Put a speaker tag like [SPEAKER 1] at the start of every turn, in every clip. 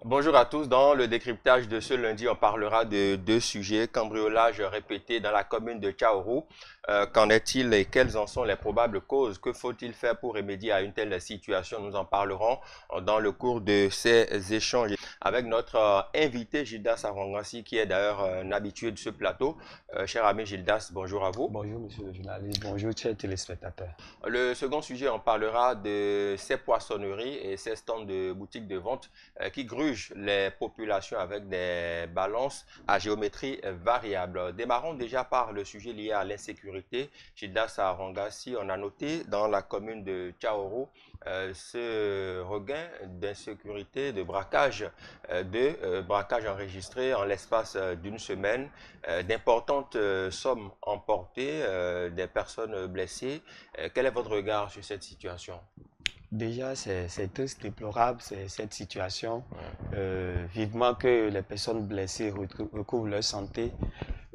[SPEAKER 1] Bonjour à tous. Dans le décryptage de ce lundi, on parlera de deux sujets. Cambriolage répété dans la commune de Tchaourou. Qu'en est-il et quelles en sont les probables causes? Que faut-il faire pour remédier à une telle situation? Nous en parlerons dans le cours de ces échanges avec notre invité Gildas Arongassi, qui est d'ailleurs un habitué de ce plateau. Cher ami Gildas, bonjour à vous.
[SPEAKER 2] Bonjour, monsieur le journaliste. Bonjour, chers téléspectateurs.
[SPEAKER 1] Le second sujet, on parlera de ces poissonneries et ces stands de boutiques de vente qui grugent les populations avec des balances à géométrie variable. Démarrons déjà par le sujet lié à l'insécurité. Gildas Arongassi, on a noté dans la commune de Tchaourou ce regain d'insécurité, de braquage enregistré en l'espace d'une semaine, d'importantes sommes emportées, des personnes blessées. Quel est votre regard sur cette situation?
[SPEAKER 2] Déjà, c'est triste, déplorable cette situation. Vivement que les personnes blessées recouvrent leur santé.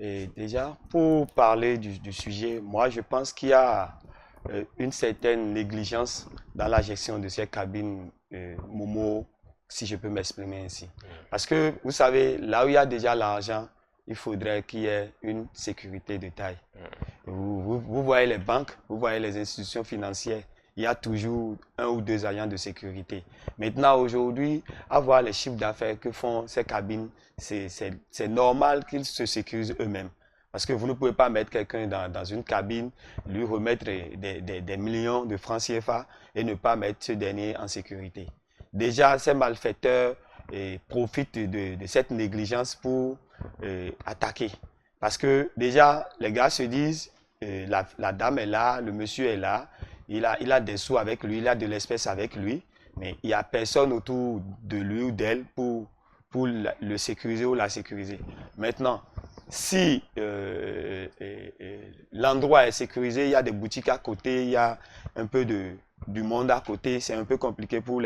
[SPEAKER 2] Et déjà, pour parler du sujet, moi, je pense qu'il y a une certaine négligence dans la gestion de ces cabines Momo, si je peux m'exprimer ainsi. Parce que, vous savez, là où il y a déjà l'argent, il faudrait qu'il y ait une sécurité de taille. Vous voyez les banques, vous voyez les institutions financières, il y a toujours un ou deux agents de sécurité. Maintenant, aujourd'hui, avoir les chiffres d'affaires que font ces cabines, c'est normal qu'ils se sécurisent eux-mêmes. Parce que vous ne pouvez pas mettre quelqu'un dans une cabine, lui remettre des millions de francs CFA et ne pas mettre ce dernier en sécurité. Déjà, ces malfaiteurs profitent de cette négligence pour attaquer. Parce que déjà, les gars se disent, la dame est là, le monsieur est là, il a des sous avec lui, il a de l'espèce avec lui, mais il n'y a personne autour de lui ou d'elle pour le sécuriser ou la sécuriser. Maintenant, si l'endroit est sécurisé, il y a des boutiques à côté, il y a un peu du monde à côté, c'est un peu compliqué pour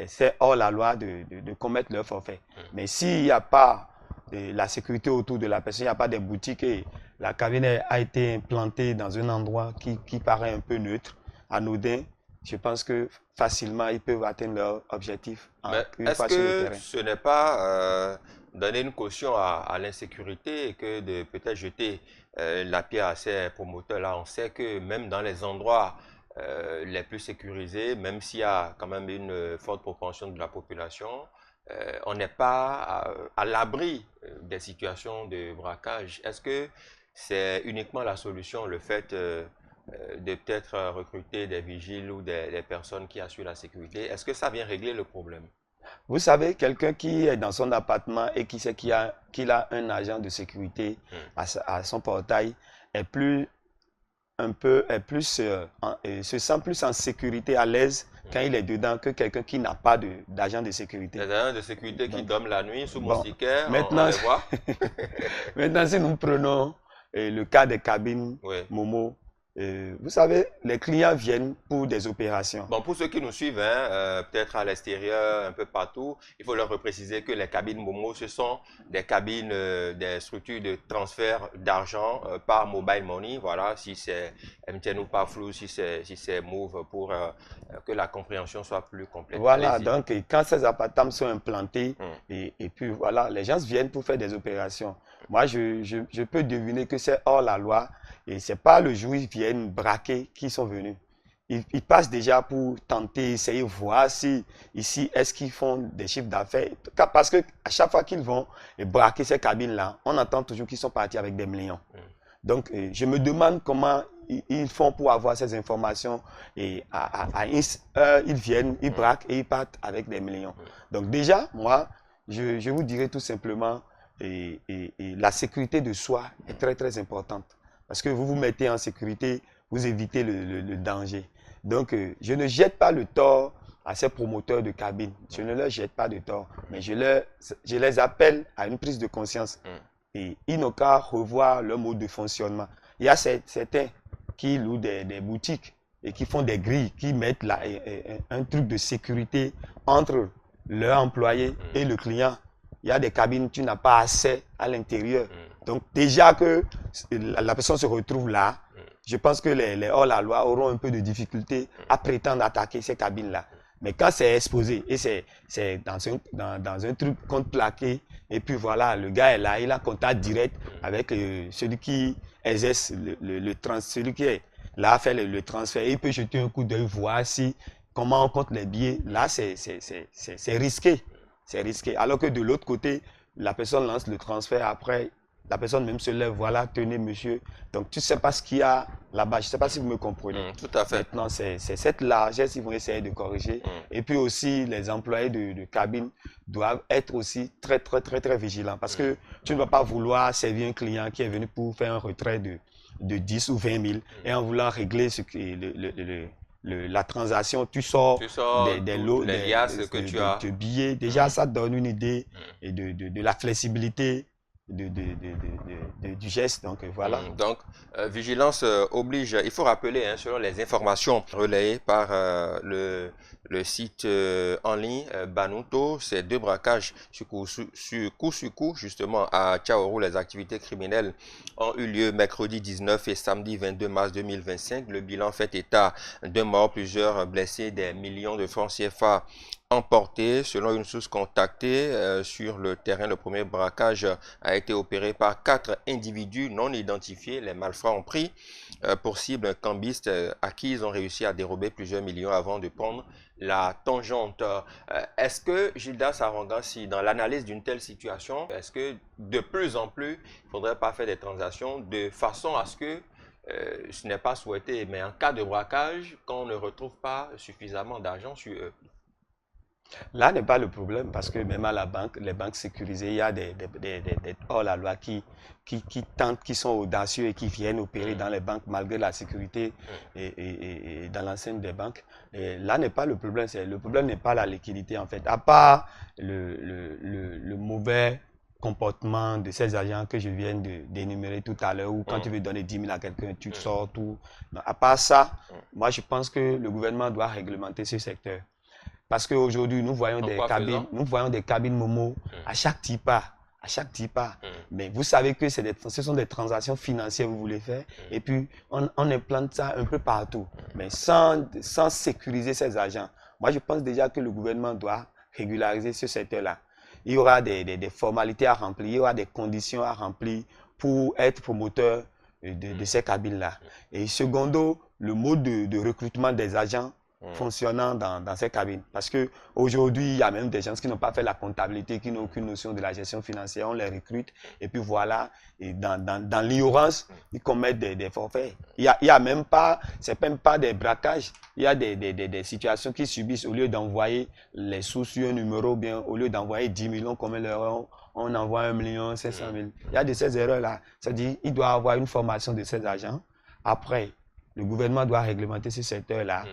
[SPEAKER 2] c'est hors la loi de commettre leur forfait. Mais s'il n'y a pas la sécurité autour de la personne, il n'y a pas de boutique et la cabine a été implantée dans un endroit qui paraît un peu neutre, anodin, je pense que facilement ils peuvent atteindre leur objectif
[SPEAKER 1] Mais
[SPEAKER 2] une
[SPEAKER 1] est-ce
[SPEAKER 2] fois sur le
[SPEAKER 1] que
[SPEAKER 2] terrain.
[SPEAKER 1] ce n'est pas donner une caution à l'insécurité et que de peut-être jeter la pierre à ces promoteurs-là? On sait que même dans les endroits les plus sécurisés, même s'il y a quand même une forte propension de la population, on n'est pas à l'abri des situations de braquage. Est-ce que c'est uniquement la solution, le fait de peut-être recruter des vigiles ou des personnes qui assurent la sécurité? Est-ce que ça vient régler le problème?
[SPEAKER 2] Vous savez, quelqu'un qui est dans son appartement et qui sait qu'il a un agent de sécurité à son portail est plus se sent plus en sécurité, à l'aise quand il est dedans que quelqu'un qui n'a pas d'agent de sécurité.
[SPEAKER 1] Les agents de sécurité qui
[SPEAKER 2] Donc,
[SPEAKER 1] dorment la nuit sous
[SPEAKER 2] bon,
[SPEAKER 1] moustiquaire, on
[SPEAKER 2] maintenant,
[SPEAKER 1] les voit.
[SPEAKER 2] maintenant si nous prenons le cas des cabines
[SPEAKER 1] Oui.
[SPEAKER 2] Momo, vous savez, les clients viennent pour des opérations.
[SPEAKER 1] Bon, pour ceux qui nous suivent, hein, peut-être à l'extérieur, un peu partout, il faut leur repréciser que les cabines Momo, ce sont des cabines, des structures de transfert d'argent par mobile money. Voilà, si c'est MTN ou pas flou, si c'est Move, pour que la compréhension soit plus complète.
[SPEAKER 2] Voilà,
[SPEAKER 1] Allez-y.
[SPEAKER 2] donc quand ces appartements sont implantés,
[SPEAKER 1] Hmm.
[SPEAKER 2] et puis voilà, les gens viennent pour faire des opérations. Moi, je peux deviner que c'est hors la loi et c'est pas le jour où ils viennent braquer qu'ils sont venus. Ils passent déjà pour tenter, essayer, voir si ici, est-ce qu'ils font des chiffres d'affaires. Parce que à chaque fois qu'ils vont braquer ces cabines-là, on entend toujours qu'ils sont partis avec des millions. Donc, je me demande comment ils font pour avoir ces informations et à une heure, ils viennent, ils braquent et ils partent avec des millions. Donc déjà, moi, je vous dirais tout simplement, la sécurité de soi est très très importante. Parce que vous vous mettez en sécurité, vous évitez le danger. Donc, je ne jette pas le tort à ces promoteurs de cabines. Je ne leur jette pas de tort, mais je les appelle à une prise de conscience. Et ils n'ont qu'à revoir leur mode de fonctionnement. Il y a certains qui louent des boutiques et qui font des grilles, qui mettent là, un truc de sécurité entre leur employé et le client. Il y a des cabines, tu n'as pas accès à l'intérieur. Donc déjà que la personne se retrouve là, je pense que les hors-la-loi auront un peu de difficulté à prétendre attaquer ces cabines-là. Mais quand c'est exposé et c'est dans un truc compte plaqué, et puis voilà, le gars est là, il a contact direct avec celui qui exerce celui qui est là, fait le transfert, il peut jeter un coup d'œil, voir si, comment on compte les billets. Là, c'est risqué. C'est risqué. Alors que de l'autre côté, la personne lance le transfert, après, la personne même se lève, voilà, tenez monsieur. Donc tu ne sais pas ce qu'il y a là-bas. Je ne sais pas si vous me comprenez.
[SPEAKER 1] Tout à fait.
[SPEAKER 2] Maintenant, c'est cette largesse qu'ils vont essayer de corriger. Et puis aussi, les employés de cabine doivent être aussi très, très, très, très vigilants. Parce que tu ne vas pas vouloir servir un client qui est venu pour faire un retrait de 10 ou 20 000 et en voulant régler la transaction, tu sors des lots,
[SPEAKER 1] les liasses que tu as.
[SPEAKER 2] de billets. Déjà, ça donne une idée de la flexibilité du geste. Donc, voilà.
[SPEAKER 1] Donc, vigilance oblige. Il faut rappeler, hein, selon les informations relayées par le site en ligne Banuto, ces deux braquages sur coup, justement, à Tchaourou, les activités criminelles ont eu lieu mercredi 19 et samedi 22 mars 2025. Le bilan fait état d'un mort, plusieurs blessés, des millions de francs CFA emportés. Selon une source contactée sur le terrain, le premier braquage a été opéré par 4 individus non identifiés. Les malfrats ont pris pour cible un cambiste à qui ils ont réussi à dérober plusieurs millions avant de prendre la tangente. Est-ce que, Gildas Arangassi, dans l'analyse d'une telle situation, est-ce que de plus en plus, il ne faudrait pas faire des transactions de façon à ce que ce n'est pas souhaité, mais en cas de braquage, qu'on ne retrouve pas suffisamment d'argent sur eux?
[SPEAKER 2] Là n'est pas le problème parce que même à la banque, les banques sécurisées, il y a des hors-la-loi qui tentent, qui sont audacieux et qui viennent opérer dans les banques malgré la sécurité et dans l'enceinte des banques. Et là n'est pas le problème. Le problème n'est pas la liquidité en fait. À part le mauvais comportement de ces agents que je viens d'énumérer tout à l'heure, ou quand tu veux donner 10 000 à quelqu'un, tu sors tout. Non, à part ça, moi je pense que le gouvernement doit réglementer ce secteur. Parce qu'aujourd'hui, nous voyons des cabines Momo à chaque TIPA. Mais vous savez que ce sont des transactions financières que vous voulez faire. Et puis, on implante ça un peu partout. Mais sans sécuriser ces agents. Moi, je pense déjà que le gouvernement doit régulariser ce secteur-là. Il y aura des formalités à remplir, il y aura des conditions à remplir pour être promoteur de ces cabines-là. Et secondo, le mode de recrutement des agents fonctionnant dans ces cabines. Parce qu'aujourd'hui, il y a même des gens qui n'ont pas fait la comptabilité, qui n'ont aucune notion de la gestion financière. On les recrute et puis voilà, et dans l'ignorance, ils commettent des forfaits. Il y a même pas, c'est même pas des braquages. Il y a des situations qu'ils subissent. Au lieu d'envoyer les sous sur un numéro, bien, au lieu d'envoyer 10 millions comme l'erreur, on envoie 1 500 000. Il y a de ces erreurs-là. C'est-à-dire qu'il doit y avoir une formation de ces agents. Après, le gouvernement doit réglementer ce secteur-là.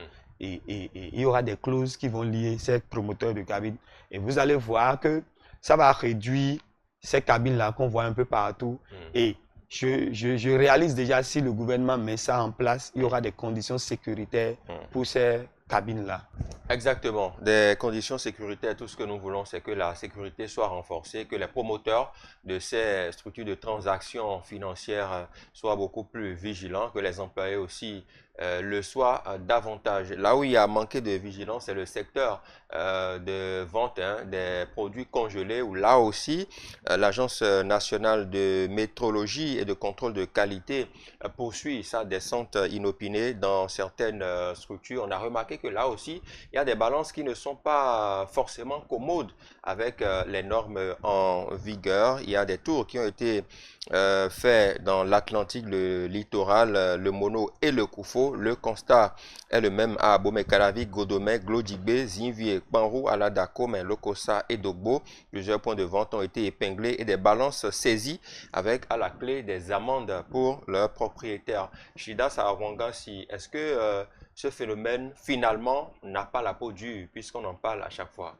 [SPEAKER 2] Et il y aura des clauses qui vont lier ces promoteurs de cabines. Et vous allez voir que ça va réduire ces cabines-là qu'on voit un peu partout. Et je réalise déjà, si le gouvernement met ça en place, il y aura des conditions sécuritaires pour ces cabines-là.
[SPEAKER 1] Exactement. Des conditions sécuritaires, tout ce que nous voulons, c'est que la sécurité soit renforcée, que les promoteurs de ces structures de transactions financières soient beaucoup plus vigilants, que les employés aussi le soient davantage. Là où il y a manqué de vigilance, c'est le secteur de vente des produits congelés, où là aussi, l'Agence nationale de métrologie et de contrôle de qualité poursuit sa descente inopinée dans certaines structures. On a remarqué que là aussi, il y a des balances qui ne sont pas forcément commodes avec les normes en vigueur. Il y a des tours qui ont été faits dans l'Atlantique, le littoral, le Mono et le Koufo. Le constat est le même à Abomey-Calavi, Godomey, Glodigbe, Zinvie, Kpanrou, Aladako, Lokossa et Dogbo. Plusieurs points de vente ont été épinglés et des balances saisies avec à la clé des amendes pour leurs propriétaires. Gildas Arangassi, est-ce que ce phénomène finalement n'a pas la peau dure puisqu'on en parle à chaque fois?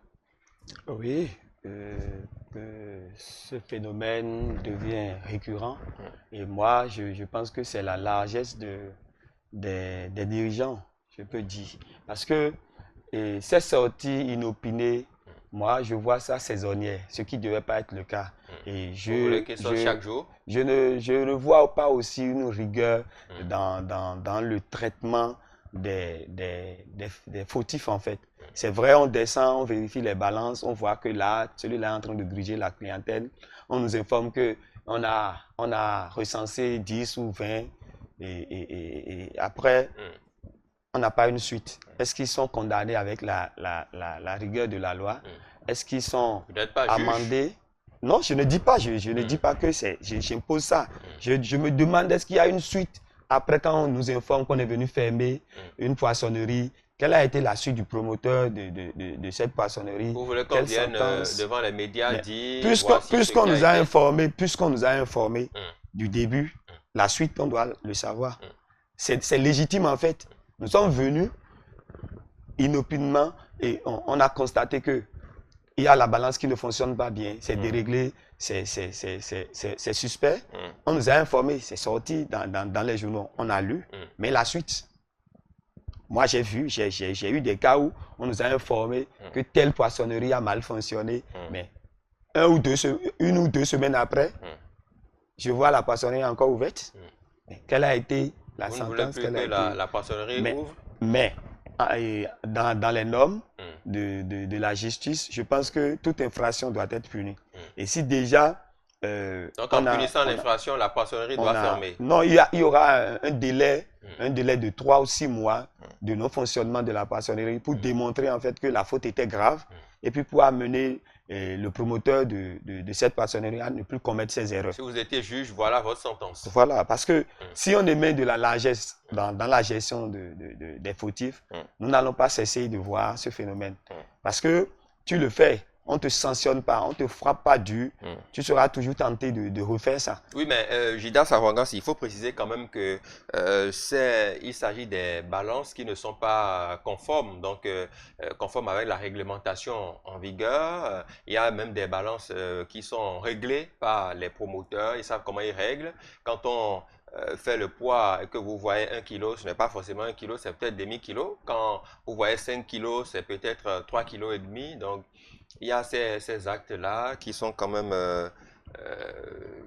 [SPEAKER 2] Oui, ce phénomène devient récurrent et moi je pense que c'est la largesse des dirigeants, je peux dire. Parce que ces sorties inopinées, moi je vois ça saisonnière, ce qui ne devait pas être le cas. Et
[SPEAKER 1] Vous voulez qu'ils sortent chaque jour?
[SPEAKER 2] Je ne vois pas aussi une rigueur dans le traitement des fautifs en fait. C'est vrai, on descend, on vérifie les balances, on voit que là, celui-là est en train de gruger la clientèle. On nous informe que on a recensé 10 ou 20 et après, on n'a pas une suite. Est-ce qu'ils sont condamnés avec la rigueur de la loi? Est-ce qu'ils sont amendés? Non, je ne dis pas, je ne dis pas que c'est, j'impose ça. Je me demande, est-ce qu'il y a une suite après quand on nous informe qu'on est venu fermer une poissonnerie? Quelle a été la suite du promoteur de cette poissonnerie?
[SPEAKER 1] Vous voulez qu'on vienne devant les médias dire...
[SPEAKER 2] Puisqu'on nous a informé du début, la suite, on doit le savoir. C'est légitime en fait. Nous sommes venus inopinément et on a constaté que il y a la balance qui ne fonctionne pas bien, c'est déréglé, c'est suspect. On nous a informé, c'est sorti dans les journaux, on a lu, mais la suite... Moi, j'ai vu, j'ai eu des cas où on nous a informé que telle poissonnerie a mal fonctionné, mais une ou deux semaines après, je vois la poissonnerie encore ouverte. Mais quelle a été la sentence qu'elle a été...
[SPEAKER 1] la poissonnerie ouvre?
[SPEAKER 2] Mais dans les normes de la justice, je pense que toute infraction doit être punie. Et si déjà...
[SPEAKER 1] donc en punissant l'infraction, la poissonnerie doit fermer?
[SPEAKER 2] Non, il y aura un délai de 3 ou 6 mois de non-fonctionnement de la poissonnerie pour démontrer en fait que la faute était grave et puis pour amener le promoteur de cette poissonnerie à ne plus commettre ses erreurs.
[SPEAKER 1] Si vous étiez juge, voilà votre sentence.
[SPEAKER 2] Voilà, parce que si on émet de la largesse dans la gestion des fautifs, nous n'allons pas cesser de voir ce phénomène. Parce que tu le fais. On ne te sanctionne pas, on ne te frappe pas dur, tu seras toujours tenté de refaire ça.
[SPEAKER 1] Oui, mais Gildas Arwangas, il faut préciser quand même que il s'agit des balances qui ne sont pas conformes, donc conformes avec la réglementation en vigueur. Il y a même des balances qui sont réglées par les promoteurs, ils savent comment ils règlent. Quand on fait le poids et que vous voyez 1 kg, ce n'est pas forcément 1 kg, c'est peut-être demi-kilo. Quand vous voyez 5 kg, c'est peut-être 3,5 kg. Donc, il y a ces actes-là qui sont quand même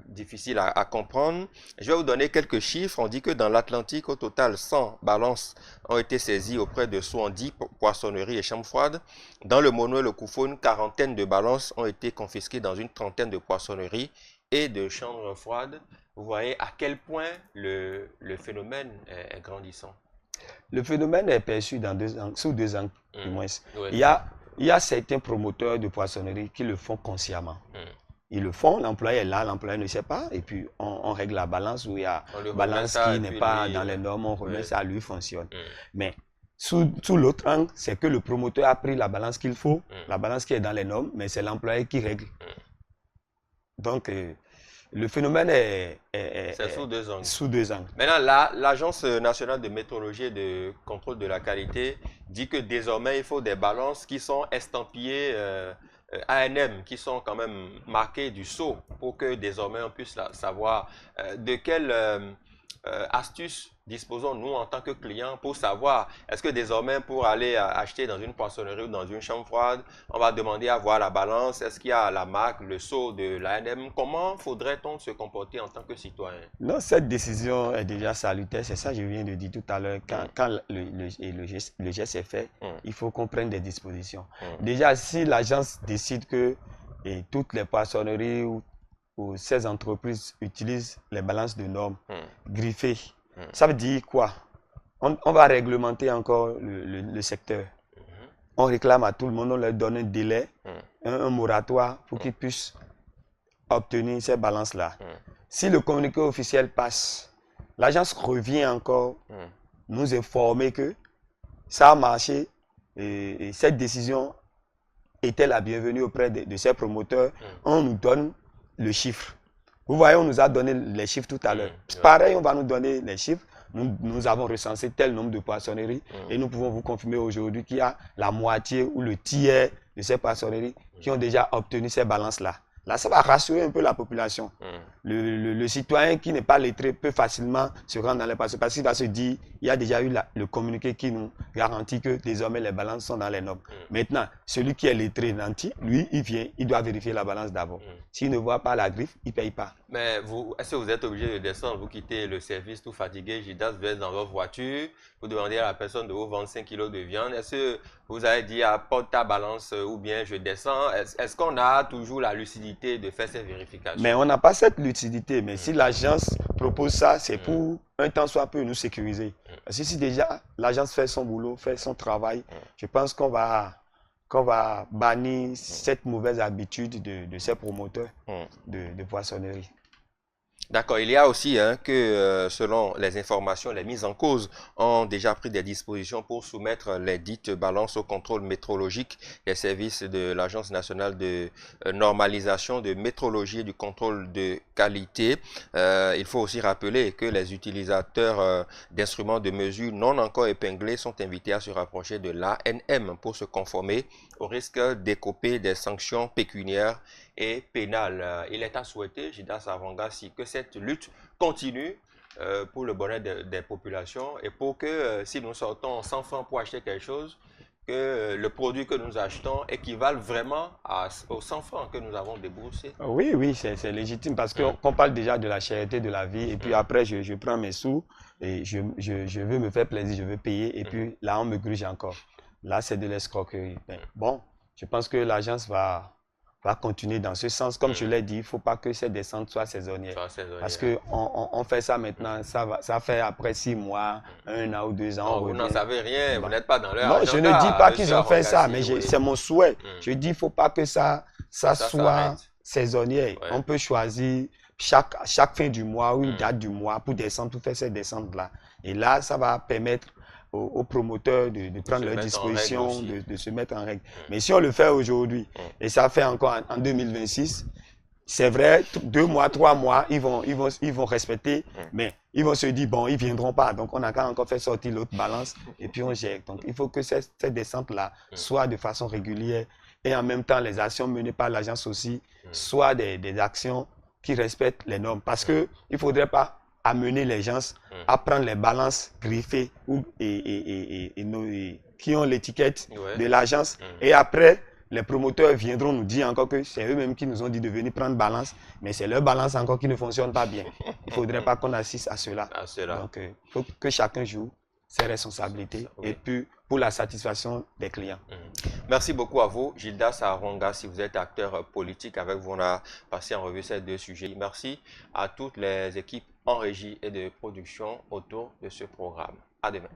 [SPEAKER 1] difficiles à comprendre. Je vais vous donner quelques chiffres. On dit que dans l'Atlantique, au total, 100 balances ont été saisies auprès de 70 poissonneries et chambres froides. Dans le Mono et le Koufoune, quarantaine de balances ont été confisquées dans une trentaine de poissonneries et de chambres froides. Vous voyez à quel point le phénomène est grandissant.
[SPEAKER 2] Le phénomène est perçu sous deux angles, du moins. Oui. Il y a certains promoteurs de poissonnerie qui le font consciemment. Ils le font, l'employé est là, l'employé ne sait pas, et puis on règle la balance où il y a une balance qui n'est pas dans les normes, on remet ça, lui fonctionne. Mais sous l'autre angle, c'est que le promoteur a pris la balance qu'il faut, la balance qui est dans les normes, mais c'est l'employé qui règle. Donc, le phénomène est sous deux angles.
[SPEAKER 1] Maintenant, l'Agence nationale de métrologie et de contrôle de la qualité dit que désormais, il faut des balances qui sont estampillées ANM, qui sont quand même marquées du sceau pour que désormais on puisse savoir de quelle astuce disposons-nous en tant que clients pour savoir, est-ce que désormais pour aller acheter dans une poissonnerie ou dans une chambre froide, on va demander à voir la balance, est-ce qu'il y a la marque, le sceau de l'ANM? Comment faudrait-on se comporter en tant que citoyen?
[SPEAKER 2] Non, cette décision est déjà salutaire, c'est ça que je viens de dire tout à l'heure. Quand le geste est fait, il faut qu'on prenne des dispositions. Déjà, si l'agence décide que toutes les poissonneries ou ces entreprises utilisent les balances de normes griffées, ça veut dire quoi? On va réglementer encore le secteur. On réclame à tout le monde, on leur donne un délai, un moratoire pour qu'ils puissent obtenir ces balances-là. Si le communiqué officiel passe, l'agence revient encore nous informer que ça a marché et cette décision était la bienvenue auprès de ces promoteurs. On nous donne le chiffre. Vous voyez, on nous a donné les chiffres tout à l'heure. Pareil, on va nous donner les chiffres. Nous avons recensé tel nombre de poissonneries et nous pouvons vous confirmer aujourd'hui qu'il y a la moitié ou le tiers de ces poissonneries qui ont déjà obtenu ces balances-là. Là, ça va rassurer un peu la population. Le citoyen qui n'est pas lettré peut facilement se rendre dans les passes parce qu'il va se dire, il y a déjà eu le communiqué qui nous garantit que désormais les balances sont dans les normes. Maintenant, celui qui est lettré, nanti, lui, il vient, il doit vérifier la balance d'abord. S'il ne voit pas la griffe, il ne paye pas.
[SPEAKER 1] Mais vous, est-ce que vous êtes obligé de descendre, vous quittez le service tout fatigué, Gildas, vous êtes dans votre voiture, vous demandez à la personne de vous vendre 5 kilos de viande, est-ce que vous avez dit apporte ta balance ou bien je descends? Est-ce qu'on a toujours la lucidité de faire ces vérifications?
[SPEAKER 2] Mais on n'a pas cette lucidité, mais si l'agence propose ça, c'est pour un temps soit peu nous sécuriser. Parce que si déjà l'agence fait son boulot, fait son travail, je pense qu'on va bannir cette mauvaise habitude de ces promoteurs de poissonnerie.
[SPEAKER 1] D'accord, il y a aussi que selon les informations, les mises en cause ont déjà pris des dispositions pour soumettre les dites balances au contrôle métrologique des services de l'Agence nationale de normalisation de métrologie et du contrôle de qualité. Il faut aussi rappeler que les utilisateurs d'instruments de mesure non encore épinglés sont invités à se rapprocher de l'ANM pour se conformer au risque d'écoper des sanctions pécuniaires et pénales. Il est à souhaiter, Gildas Avangassi, que cette lutte continue pour le bonheur des populations et pour que si nous sortons 100 francs pour acheter quelque chose, que le produit que nous achetons équivale vraiment aux 100 francs que nous avons déboursés.
[SPEAKER 2] Oui, oui, c'est légitime parce qu'on parle déjà de la cherté de la vie et puis après je prends mes sous et je veux me faire plaisir, je veux payer et puis là on me gruge encore. Là c'est de l'escroquerie. Bon, je pense que l'agence va continuer dans ce sens. Comme je l'ai dit, il ne faut pas que ces descentes soient saisonnières. Parce qu'on fait ça maintenant, ça fait après 6 mois, 1 an ou 2 ans.
[SPEAKER 1] Non, vous n'en savez rien, vous n'êtes pas dans leur
[SPEAKER 2] agenda. Non, je ne dis pas qu'ils ont fait ça, mais
[SPEAKER 1] oui.
[SPEAKER 2] C'est mon souhait. Je dis qu'il ne faut pas que ça soit saisonnier. On peut choisir chaque fin du mois ou une date du mois pour descendre, pour faire ces descentes-là. Et là, ça va permettre aux promoteurs de prendre leurs dispositions, de se mettre en règle. Mais si on le fait aujourd'hui, et ça fait encore en 2026, c'est vrai, 2 mois, 3 mois, ils vont respecter, mais ils vont se dire, bon, ils ne viendront pas. Donc, on a qu'à encore faire sortir l'autre balance et puis on gère. Donc, il faut que cette descente-là soit de façon régulière et en même temps, les actions menées par l'agence aussi soient des actions qui respectent les normes. Parce qu'il ne faudrait pas amener les gens à prendre les balances griffées qui ont l'étiquette de l'agence. Et après, les promoteurs viendront nous dire encore que c'est eux-mêmes qui nous ont dit de venir prendre balance, mais c'est leur balance encore qui ne fonctionne pas bien. Il ne faudrait pas qu'on assiste à cela. Donc, il faut que chacun joue ses responsabilités et puis pour la satisfaction des clients.
[SPEAKER 1] Merci beaucoup à vous, Gildas Aronga, si vous êtes acteur politique. Avec vous, on a passé en revue ces 2 sujets. Merci à toutes les équipes en régie et de production autour de ce programme. À demain.